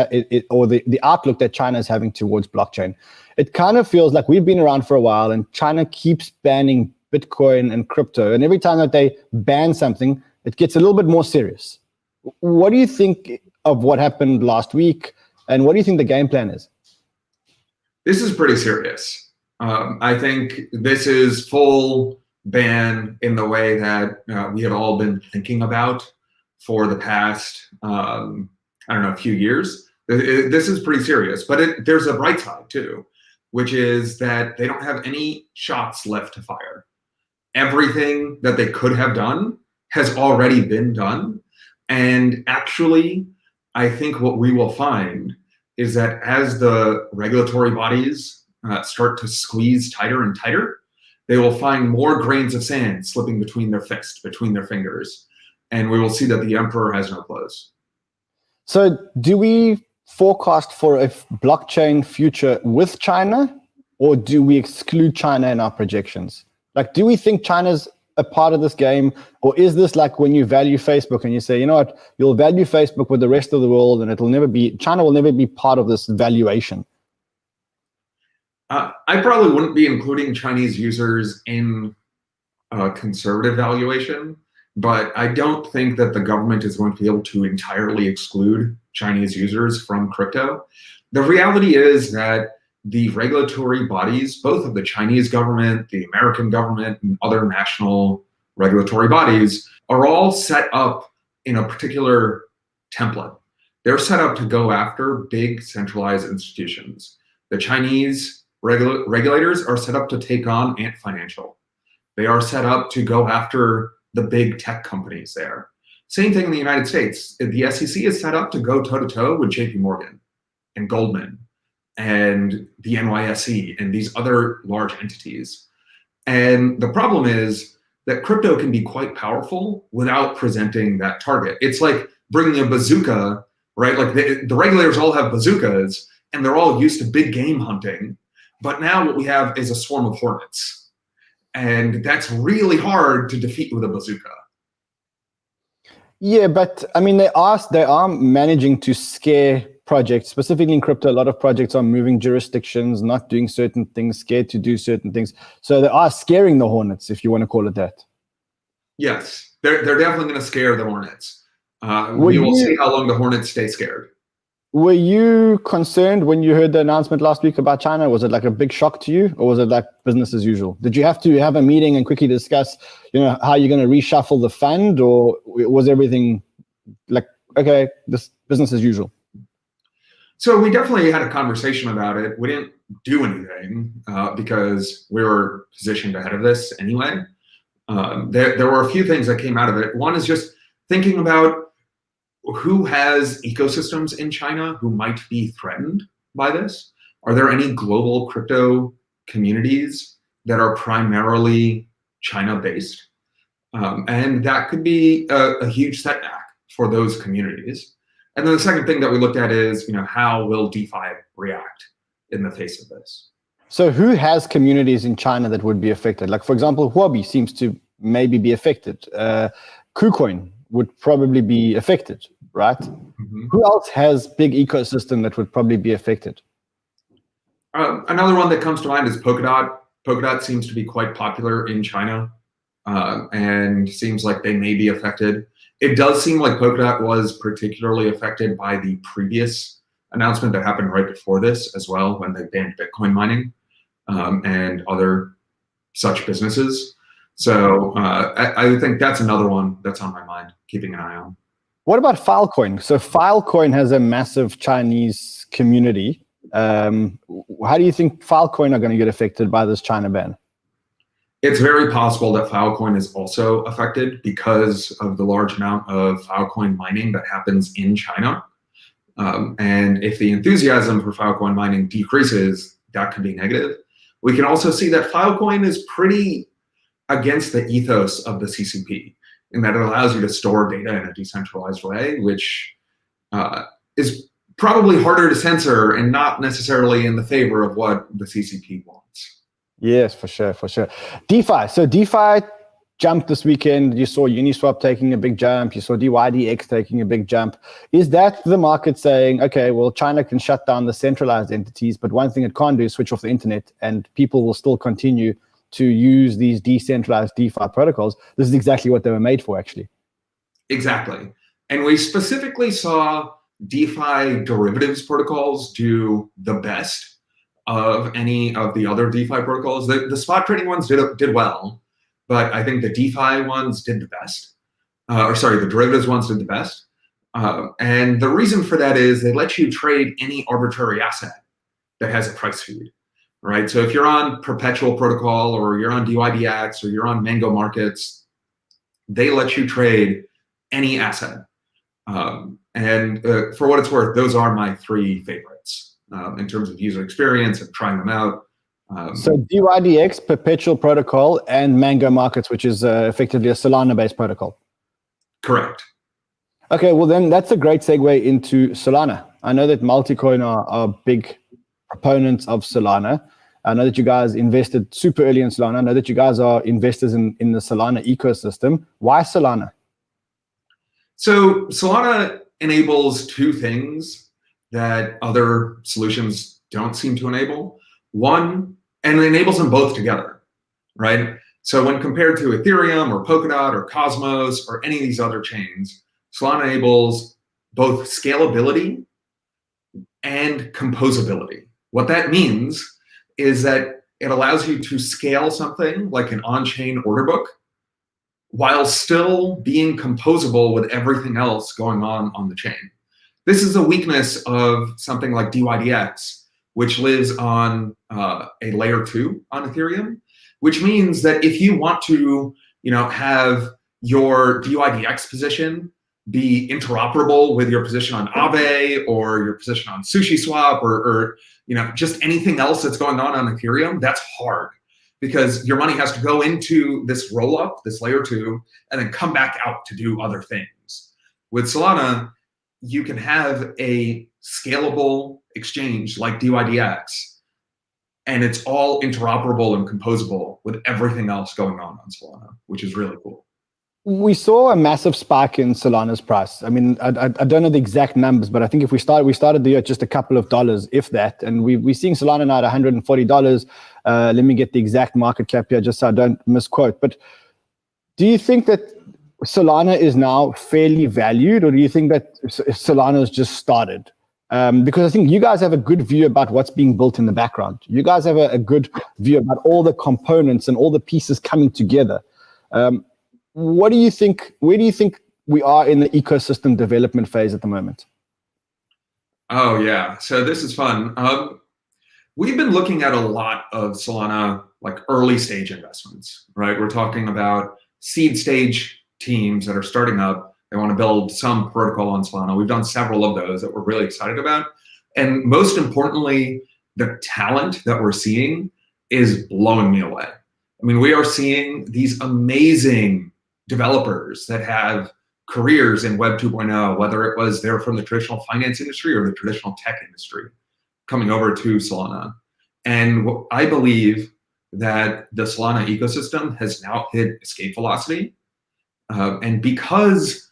A: or the outlook that China is having towards blockchain? It kind of feels like we've been around for a while, and China keeps banning Bitcoin and crypto, and every time that they ban something, it gets a little bit more serious. What do you think of what happened last week, and what do you think the game plan is?
D: This is pretty serious. I think this is full ban in the way that we have all been thinking about for the past, a few years. This is pretty serious, but there's a bright side too, which is that they don't have any shots left to fire. Everything that they could have done has already been done. And actually, I think what we will find is that as the regulatory bodies start to squeeze tighter and tighter, they will find more grains of sand slipping between their fingers. And we will see that the emperor has no clothes.
A: So do we forecast for a blockchain future with China, or do we exclude China in our projections? Like, do we think China's a part of this game, or is this like when you value Facebook and you say, you know what, you'll value Facebook with the rest of the world and China will never be part of this valuation?
D: I probably wouldn't be including Chinese users in conservative valuation, but I don't think that the government is going to be able to entirely exclude Chinese users from crypto. The reality is that the regulatory bodies, both of the Chinese government, the American government, and other national regulatory bodies, are all set up in a particular template. They're set up to go after big centralized institutions. The Chinese regulators are set up to take on Ant Financial. They are set up to go after the big tech companies there. Same thing in the United States. The SEC is set up to go toe-to-toe with JP Morgan and Goldman and the NYSE and these other large entities. And the problem is that crypto can be quite powerful without presenting that target. It's like bringing a bazooka, right? Like the regulators all have bazookas and they're all used to big game hunting. But now what we have is a swarm of hornets. And that's really hard to defeat with a bazooka.
A: Yeah, but I mean, they are managing to scare projects, specifically in crypto. A lot of projects are moving jurisdictions, not doing certain things, scared to do certain things. So they are scaring the hornets, if you want to call it that.
D: Yes, they're definitely going to scare the hornets. We will see how long the hornets stay scared.
A: Were you concerned when you heard the announcement last week about China? Was it like a big shock to you, or was it like business as usual? Did you have to have a meeting and quickly discuss, how you're going to reshuffle the fund, or was everything like, okay, this business as usual?
D: So we definitely had a conversation about it. We didn't do anything because we were positioned ahead of this anyway. There were a few things that came out of it. One is just thinking about who has ecosystems in China who might be threatened by this. Are there any global crypto communities that are primarily China-based? And that could be a huge setback for those communities. And then the second thing that we looked at is, how will DeFi react in the face of this?
A: So who has communities in China that would be affected? Like, for example, Huobi seems to maybe be affected. Kucoin would probably be affected, right? Mm-hmm. Who else has big ecosystem that would probably be affected?
D: Another one that comes to mind is Polkadot. Polkadot seems to be quite popular in China and seems like they may be affected. It does seem like Polkadot was particularly affected by the previous announcement that happened right before this as well, when they banned Bitcoin mining and other such businesses. So I think that's another one that's on my mind, keeping an eye on.
A: What about Filecoin? So Filecoin has a massive Chinese community. How do you think Filecoin are going to get affected by this China ban?
D: It's very possible that Filecoin is also affected because of the large amount of Filecoin mining that happens in China. And if the enthusiasm for Filecoin mining decreases, that could be negative. We can also see that Filecoin is pretty against the ethos of the CCP, in that it allows you to store data in a decentralized way, which is probably harder to censor and not necessarily in the favor of what the CCP wants.
A: Yes, for sure, for sure. DeFi. So DeFi jumped this weekend. You saw Uniswap taking a big jump. You saw dYdX taking a big jump. Is that the market saying, okay, well, China can shut down the centralized entities, but one thing it can't do is switch off the internet, and people will still continue to use these decentralized DeFi protocols? This is exactly what they were made for, actually.
D: Exactly. And we specifically saw DeFi derivatives protocols do the best of any of the other DeFi protocols. The spot trading ones did well, but I think the DeFi ones did the best. The derivatives ones did the best. And the reason for that is they let you trade any arbitrary asset that has a price feed, right? So if you're on Perpetual Protocol, or you're on dYdX, or you're on Mango Markets, they let you trade any asset. And for what it's worth, those are my three favorites in terms of user experience and trying them out.
A: So dYdX, Perpetual Protocol, and Mango Markets, which is effectively a Solana-based protocol.
D: Correct.
A: Okay, well then that's a great segue into Solana. I know that Multicoin are big proponents of Solana. I know that you guys invested super early in Solana. I know that you guys are investors in the Solana ecosystem. Why Solana?
D: So Solana enables two things that other solutions don't seem to enable. One, and it enables them both together, right? So when compared to Ethereum or Polkadot or Cosmos or any of these other chains, Solana enables both scalability and composability. What that means is that it allows you to scale something like an on-chain order book while still being composable with everything else going on the chain. This is a weakness of something like dYdX, which lives on a layer 2 on Ethereum, which means that if you want to, have your dYdX position be interoperable with your position on Aave or your position on SushiSwap or just anything else that's going on Ethereum, that's hard, because your money has to go into this roll-up, this layer 2, and then come back out to do other things. With Solana, you can have a scalable exchange like dYdX, and it's all interoperable and composable with everything else going on Solana, which is really cool.
A: We saw a massive spike in Solana's price. I mean, I don't know the exact numbers, but I think if we started the year at just a couple of dollars, if that, and we're seeing Solana now at $140. Let me get the exact market cap here just so I don't misquote. But do you think that Solana is now fairly valued, or do you think that Solana has just started? Because I think you guys have a good view about what's being built in the background. You guys have a good view about all the components and all the pieces coming together. What do you think? Where do you think we are in the ecosystem development phase at the moment?
D: Oh yeah, so this is fun. We've been looking at a lot of Solana like early stage investments, right? We're talking about seed stage teams that are starting up. They want to build some protocol on Solana. We've done several of those that we're really excited about. And most importantly, the talent that we're seeing is blowing me away. I mean, we are seeing these amazing developers that have careers in Web 2.0, whether it was they're from the traditional finance industry or the traditional tech industry, coming over to Solana. And I believe that the Solana ecosystem has now hit escape velocity. And because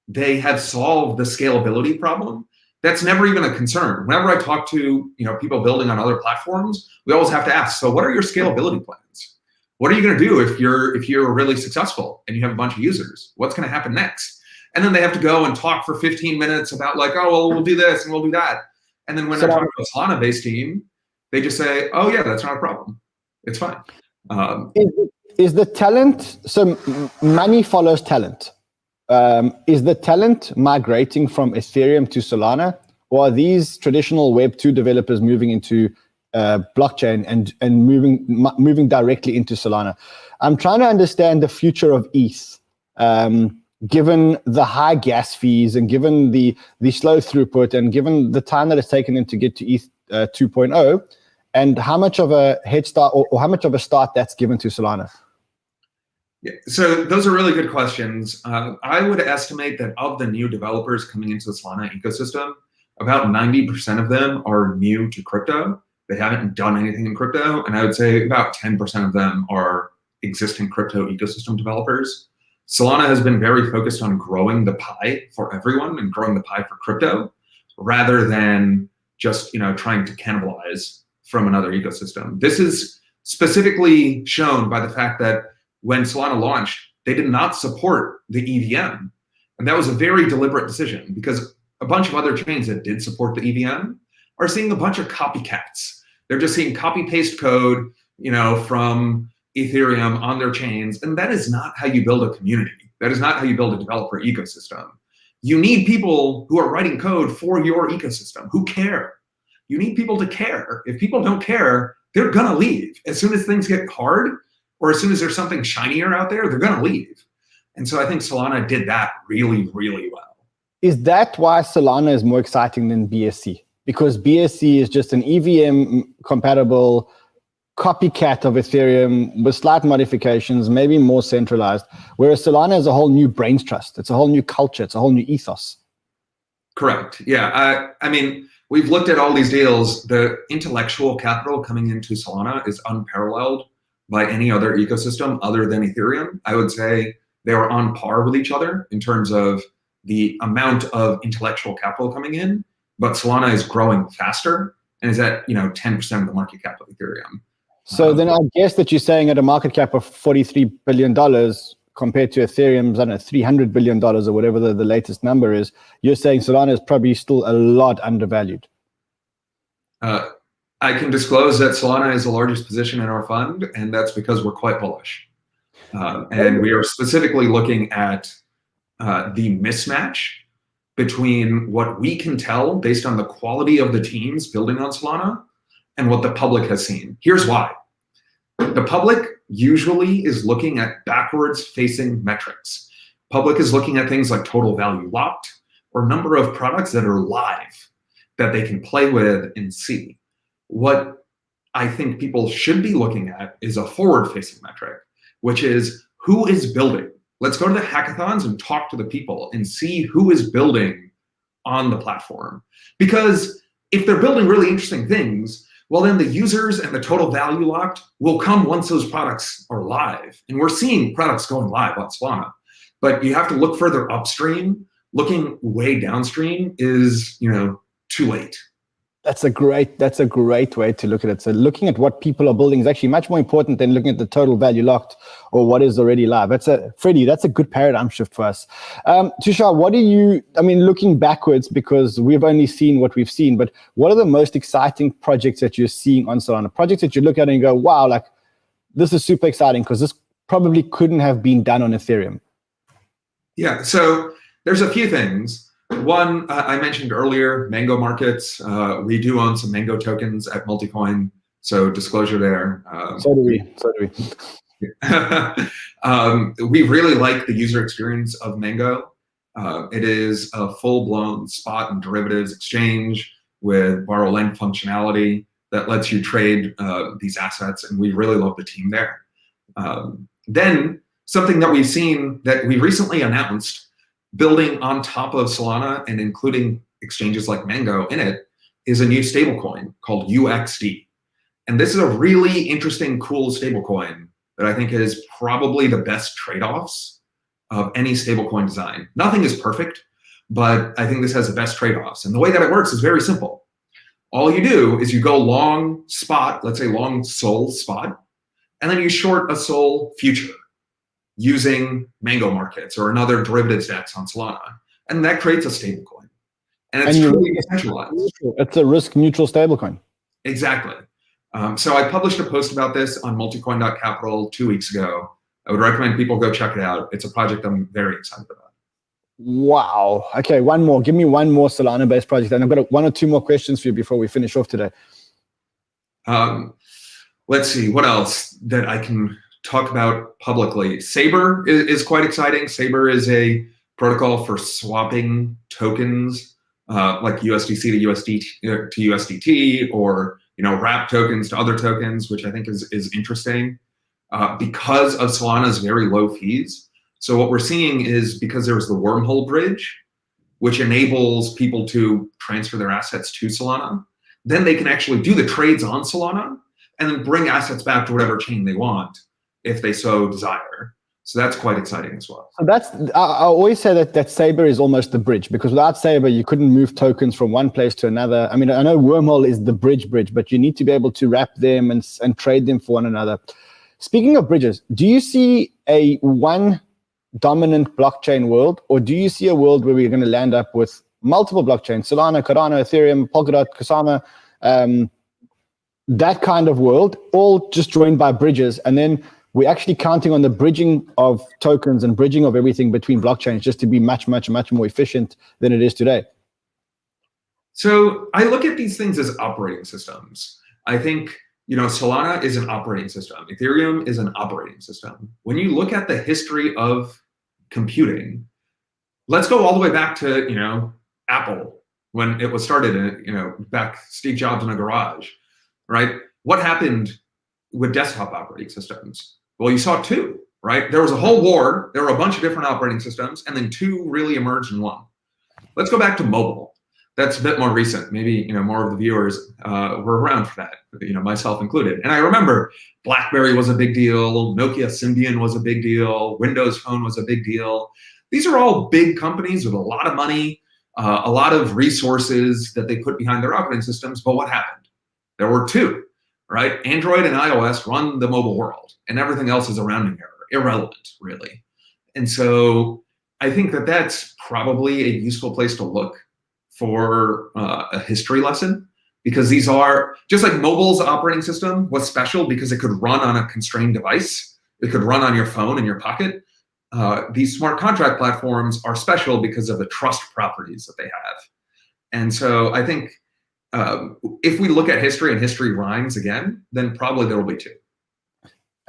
D: they have solved the scalability problem, that's never even a concern. Whenever I talk to people building on other platforms, we always have to ask, so what are your scalability plans? What are you going to do if you're really successful and you have a bunch of users? What's going to happen next? And then they have to go and talk for 15 minutes about like, oh, well, we'll do this and we'll do that. And then when they're talking to a Solana-based team, they just say, oh yeah, that's not a problem. It's fine.
A: Is the talent, so money follows talent. Is the talent migrating from Ethereum to Solana, or are these traditional Web 2 developers moving into blockchain and moving directly into Solana? I'm trying to understand the future of ETH, given the high gas fees and given the slow throughput and given the time that it's taken them to get to ETH 2.0, and how much of a head start or how much of a start that's given to Solana.
D: Yeah, so those are really good questions. I would estimate that of the new developers coming into the Solana ecosystem, about 90% of them are new to crypto. They haven't done anything in crypto. And I would say about 10% of them are existing crypto ecosystem developers. Solana has been very focused on growing the pie for everyone and growing the pie for crypto, rather than just trying to cannibalize from another ecosystem. This is specifically shown by the fact that when Solana launched, they did not support the EVM. And that was a very deliberate decision, because a bunch of other chains that did support the EVM are seeing a bunch of copycats. They're just seeing copy-paste code, from Ethereum on their chains. And that is not how you build a community. That is not how you build a developer ecosystem. You need people who are writing code for your ecosystem, who care. You need people to care. If people don't care, they're gonna leave. As soon as things get hard, or as soon as there's something shinier out there, they're gonna leave. And so I think Solana did that really, really well.
A: Is that why Solana is more exciting than BSC? Because BSC is just an EVM compatible copycat of Ethereum with slight modifications, maybe more centralized, whereas Solana is a whole new brains trust. It's a whole new culture. It's a whole new ethos.
D: Correct. Yeah. I mean, we've looked at all these deals. The intellectual capital coming into Solana is unparalleled by any other ecosystem other than Ethereum. I would say they are on par with each other in terms of the amount of intellectual capital coming in, but Solana is growing faster and is at 10% of the market cap of Ethereum.
A: So then I guess that you're saying at a market cap of $43 billion compared to Ethereum's, I don't know, $300 billion or whatever the latest number is, you're saying Solana is probably still a lot undervalued.
D: I can disclose that Solana is the largest position in our fund, and that's because we're quite bullish. And we are specifically looking at the mismatch between what we can tell based on the quality of the teams building on Solana and what the public has seen. Here's why. The public usually is looking at backwards facing metrics. Public is looking at things like total value locked or number of products that are live that they can play with and see. What I think people should be looking at is a forward-facing metric, which is who is building. Let's go to the hackathons and talk to the people and see who is building on the platform. Because if they're building really interesting things, well, then the users and the total value locked will come once those products are live. And we're seeing products going live on Solana. But you have to look further upstream. Looking way downstream is, too late.
A: That's a great way to look at it. So looking at what people are building is actually much more important than looking at the total value locked or what is already live. Freddie, that's a good paradigm shift for us. Tushar, looking backwards, because we've only seen what we've seen, but what are the most exciting projects that you're seeing on Solana? Projects that you look at and you go, wow, like this is super exciting because this probably couldn't have been done on Ethereum.
D: Yeah, so there's a few things. One, I mentioned earlier, Mango markets. We do own some Mango tokens at Multicoin, so disclosure there.
A: So do we.
D: We really like the user experience of Mango. It is a full-blown spot and derivatives exchange with borrow-lend functionality that lets you trade these assets, and we really love the team there. Then, something that we've seen that we recently announced, building on top of Solana and including exchanges like Mango in it, is a new stablecoin called UXD. And this is a really interesting, cool stablecoin that I think is probably the best trade-offs of any stablecoin design. Nothing is perfect, but I think this has the best trade-offs. And the way that it works is very simple. All you do is you go long spot, let's say long SOL spot, and then you short a SOL future using Mango markets or another derivatives DEX on Solana. And that creates a stablecoin. And it's truly decentralized.
A: It's a risk-neutral stablecoin.
D: Exactly. So I published a post about this on multicoin.capital 2 weeks ago. I would recommend people go check it out. It's a project I'm very excited about.
A: Wow. Okay, one more. Give me one more Solana-based project. And I've got one or two more questions for you before we finish off today.
D: Let's see, what else that I can talk about publicly. Saber is quite exciting. Saber is a protocol for swapping tokens like USDC to USDT, or wrap tokens to other tokens, which I think is interesting because of Solana's very low fees. So what we're seeing is, because there was the wormhole bridge, which enables people to transfer their assets to Solana, then they can actually do the trades on Solana and then bring assets back to whatever chain they want if they so desire. So that's quite exciting as well.
A: So I always say that Saber is almost the bridge, because without Saber, you couldn't move tokens from one place to another. I mean, I know Wormhole is the bridge, but you need to be able to wrap them and trade them for one another. Speaking of bridges, do you see a one dominant blockchain world, or do you see a world where we're going to land up with multiple blockchains, Solana, Cardano, Ethereum, Polkadot, Kusama, that kind of world, all just joined by bridges, and then we're actually counting on the bridging of tokens and bridging of everything between blockchains just to be much, much, much more efficient than it is today?
D: So I look at these things as operating systems. I think, Solana is an operating system. Ethereum is an operating system. When you look at the history of computing, let's go all the way back to, Apple, when it was started, back Steve Jobs in a garage, right? What happened with desktop operating systems? Well, you saw two, right? There was a whole war. There were a bunch of different operating systems, and then two really emerged in one. Let's go back to mobile. That's a bit more recent. Maybe more of the viewers were around for that, myself included. And I remember BlackBerry was a big deal. Nokia Symbian was a big deal. Windows Phone was a big deal. These are all big companies with a lot of money, a lot of resources that they put behind their operating systems. But what happened? There were two. Right? Android and iOS run the mobile world, and everything else is around irrelevant, really. And so I think that that's probably a useful place to look for a history lesson, because these are, just like mobile's operating system was special because it could run on a constrained device. It could run on your phone in your pocket. These smart contract platforms are special because of the trust properties that they have. And so I think if we look at history and history rhymes again, then probably there will be two.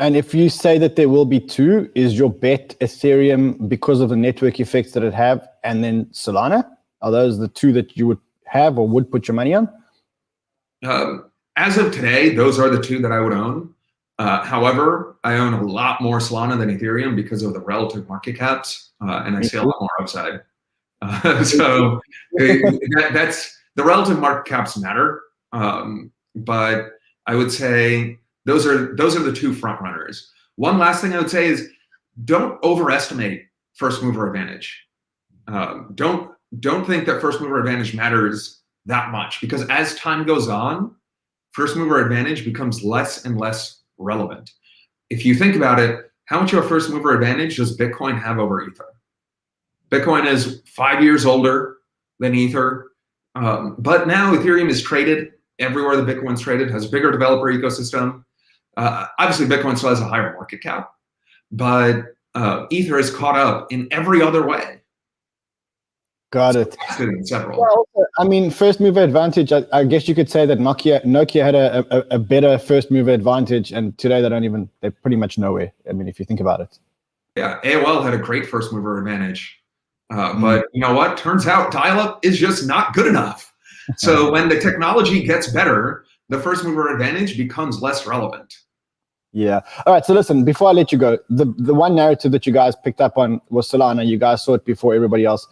A: And if you say that there will be two, is your bet Ethereum because of the network effects that it have, and then Solana? Are those the two that you would have or would put your money on?
D: As of today, those are the two that I would own. However, I own a lot more Solana than Ethereum because of the relative market caps, and I see a lot more upside. So that's, the relative market caps matter, but I would say those are the two front runners. One last thing I would say is, don't overestimate first mover advantage. Don't think that first mover advantage matters that much, because as time goes on, first mover advantage becomes less and less relevant. If you think about it, how much of a first mover advantage does Bitcoin have over Ether? Bitcoin is 5 years older than Ether, but now Ethereum is traded everywhere that Bitcoin's traded, has a bigger developer ecosystem. Obviously, Bitcoin still has a higher market cap, but Ether is caught up in every other way.
A: Got it.
D: Several.
A: Well, I mean, first mover advantage, I guess you could say that Nokia had a better first mover advantage, and today they're pretty much nowhere. I mean, if you think about it.
D: Yeah, AOL had a great first mover advantage. But you know what? Turns out dial-up is just not good enough. So when the technology gets better, the first mover advantage becomes less relevant.
A: Yeah. All right. So listen, before I let you go, the one narrative that you guys picked up on was Solana. You guys saw it before everybody else.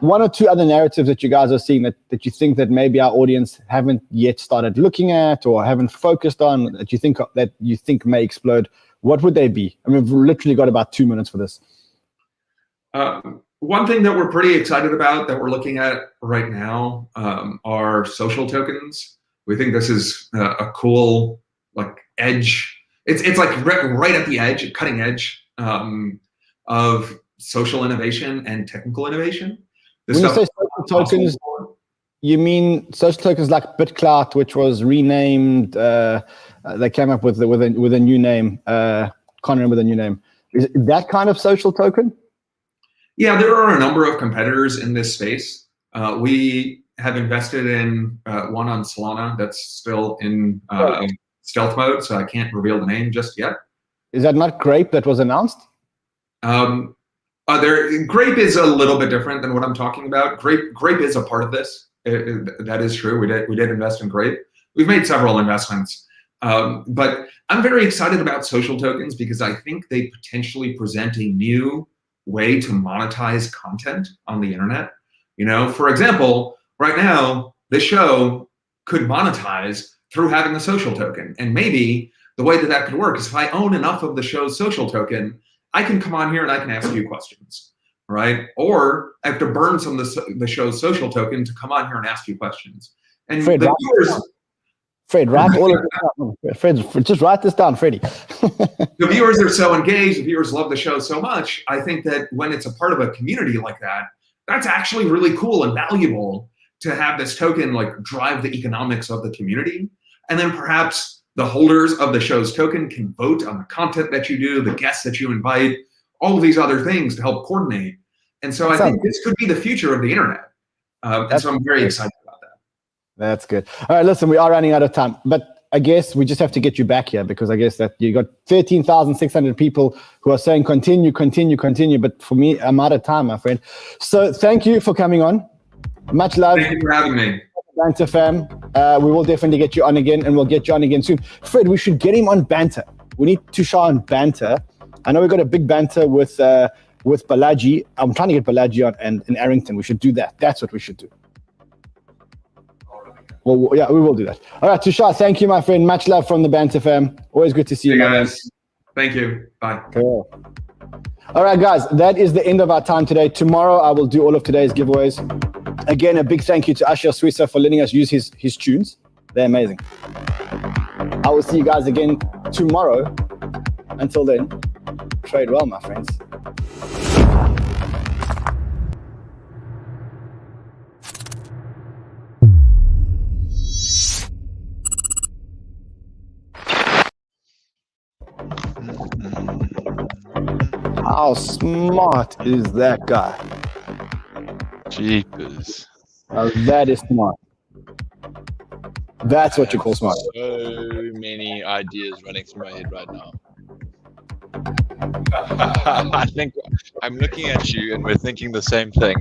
A: One or two other narratives that you guys are seeing that you think that maybe our audience haven't yet started looking at or haven't focused on that you think may explode. What would they be? I mean, we've literally got about 2 minutes for this.
D: One thing that we're pretty excited about that we're looking at right now are social tokens. We think this is a cool edge. It's like right at the edge, cutting edge of social innovation and technical innovation.
A: When you say social tokens, you mean social tokens like BitClout, which was renamed. They came up with a new name. Can't remember the new name. Is it that kind of social token?
D: Yeah, there are a number of competitors in this space. We have invested in one on Solana that's still in stealth mode, so I can't reveal the name just yet.
A: Is that not Grape that was announced?
D: Grape is a little bit different than what I'm talking about. Grape is a part of this. That is true. We did invest in Grape. We've made several investments. But I'm very excited about social tokens because I think they potentially present a new way to monetize content on the internet. You know, for example, right now, this show could monetize through having a social token. And maybe the way that could work is if I own enough of the show's social token, I can come on here and I can ask you questions, right? Or I have to burn some of the show's social token to come on here and ask you questions. And
A: Fred,
D: the viewers...
A: Fred, write all of this down. Fred, just write this down, Freddie.
D: The viewers are so engaged. The viewers love the show so much. I think that when it's a part of a community like that, that's actually really cool and valuable to have this token drive the economics of the community. And then perhaps the holders of the show's token can vote on the content that you do, the guests that you invite, all of these other things to help coordinate. And so I think this could be the future of the internet. And so I'm very excited about that.
A: That's good. All right, listen, we are running out of time, but I guess we just have to get you back here because I guess that you got 13,600 people who are saying continue. But for me, I'm out of time, my friend. So thank you for coming on. Much love.
D: Thank you for having me.
A: Banter fam. We will definitely get you on again, and we'll get you on again soon. Fred, we should get him on Banter. We need Tushar on Banter. I know we got a big Banter with Balaji. I'm trying to get Balaji on and in Arrington. We should do that. That's what we should do. Well, yeah, we will do that. All right, Tushar, thank you, my friend. Much love from the Banter fam. Always good to see you,
D: guys. Thank you. Bye.
A: Cool. All right, guys, that is the end of our time today. Tomorrow, I will do all of today's giveaways. Again, a big thank you to Asher Swissa for letting us use his tunes. They're amazing. I will see you guys again tomorrow. Until then, trade well, my friends. How smart is that guy?
E: Jeepers.
A: Oh, that is smart. That's what you call smart.
E: So many ideas running through my head right now. I think I'm looking at you and we're thinking the same thing.